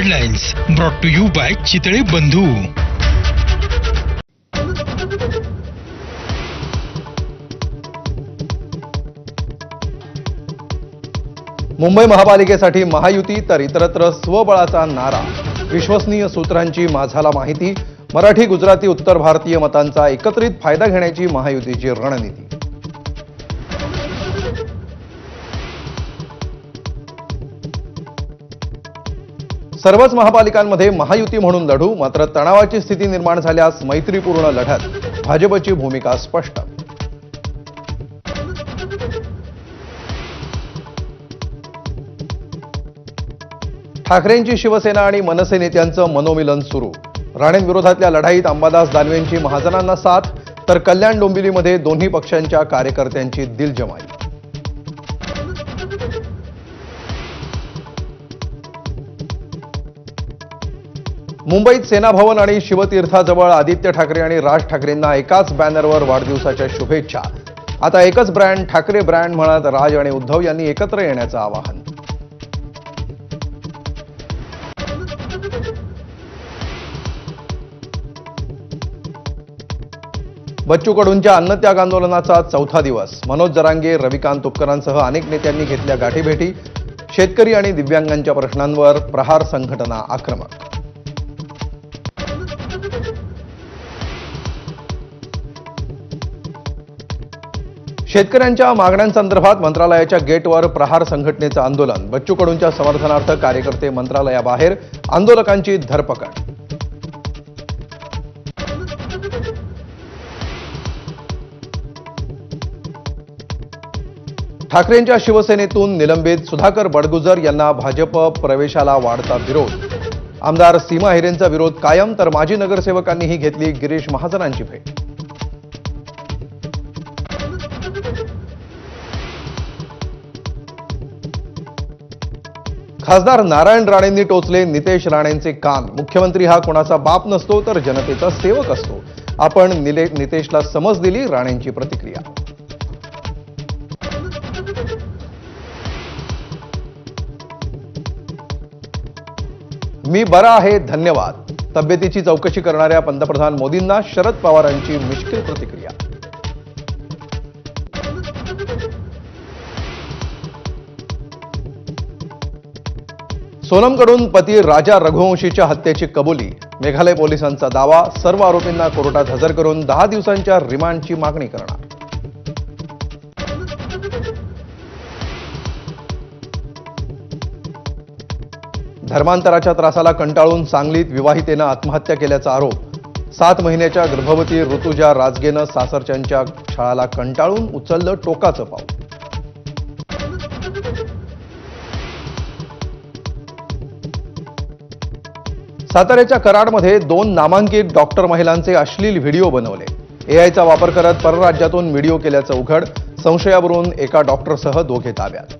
Headlines brought to you by Chitale Bandhu. Mumbai महापालिकेसाठी Mahayuti तर इतरत्र स्वबळाचा नारा. विश्वसनीय सूत्रांची माझाला माहिती. मराठी, गुजराती, उत्तर भारतीय मतांचा एकत्रित फायदा घेण्याची महायुतीची रणनीती. सर्वच महापालिकांमध्ये महायुती म्हणून लढू, मात्र तणावाची स्थिती निर्माण झाल्यास मैत्रीपूर्ण लढत. भाजपची भूमिका स्पष्ट. ठाकरेंची शिवसेना आणि मनसे नेत्यांचं मनोमिलन सुरू. राणेंविरोधातल्या लढाईत अंबादास दानवेंची महाजनांना साथ, तर कल्याण डोंबिवलीमध्ये दोन्ही पक्षांच्या कार्यकर्त्यांची दिलजमाई. मुंबईत सेना भवन आणि शिवतीर्थाजवळ आदित्य ठाकरे आणि राज ठाकरेंना एकाच बॅनरवर वाढदिवसाच्या शुभेच्छा. आता एकच ब्रँड, ठाकरे ब्रँड म्हणत राज आणि उद्धव यांनी एकत्र येण्याचं आवाहन. बच्चू कडूंच्या अन्नत्याग आंदोलनाचा चौथा दिवस. मनोज जरांगे, रविकांत तुपकरांसह अनेक नेत्यांनी घेतल्या गाठीभेटी. शेतकरी आणि दिव्यांगांच्या प्रश्नांवर प्रहार संघटना आक्रमक. शेतकऱ्यांच्या मागण्यांसंदर्भात मंत्रालयाच्या गेटवर प्रहार संघटनेचं आंदोलन. बच्चू कडूंच्या समर्थनार्थ कार्यकर्ते मंत्रालयाबाहेर. आंदोलकांची धरपकड. ठाकरेंच्या शिवसेनेतून निलंबित सुधाकर बडगुजर यांना भाजप प्रवेशाला वाढता विरोध. आमदार सीमा हिरेंचा विरोध कायम, तर माजी नगरसेवकांनीही घेतली गिरीश महाजनांची भेट. खासदार नारायण राणेंनी टोचले नितेश राणेंचे कान. मुख्यमंत्री हा कोणाचा बाप नसतो, तर जनतेचा सेवक असतो. आपण नितेशला समज दिली, राणेंची प्रतिक्रिया. मी बरा आहे, धन्यवाद. तब्येतीची चौकशी करणाऱ्या पंतप्रधान मोदींना शरद पवारांची मिश्किल प्रतिक्रिया. सोनमकडून पती राजा रघुवंशीच्या हत्येची कबुली. मेघालय पोलिसांचा दावा. सर्व आरोपींना कोर्टात हजर करून 10 दिवसांच्या रिमांडची मागणी करणार. धर्मांतराच्या त्रासाला कंटाळून सांगलीत विवाहितेनं आत्महत्या केल्याचा आरोप. 7 महिन्याच्या गर्भवती ऋतुजा राजगेनं सासरच्यांच्या छळाला कंटाळून उचललं टोकाचं पाऊल. साताऱ्याच्या कराडमध्ये 2 नामांकित डॉक्टर महिलांचे अश्लील व्हिडिओ बनवले. एआयचा वापर करत परराज्यातून व्हिडिओ केल्याचं उघड. संशयावरून एका डॉक्टरसह दोघे ताब्यात.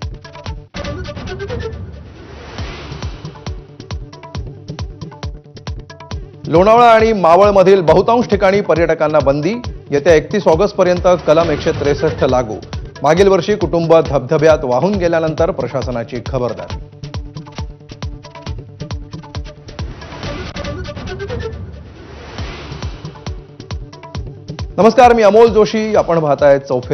लोणावळा आणि मावळमधील बहुतांश ठिकाणी पर्यटकांना बंदी. येत्या 31 ऑगस्टपर्यंत कलम 163 लागू. मागील वर्षी कुटुंब धबधब्यात वाहून गेल्यानंतर प्रशासनाची खबरदारी. नमस्कार, मी अमोल जोशी. आपण पाहताय चौफेर.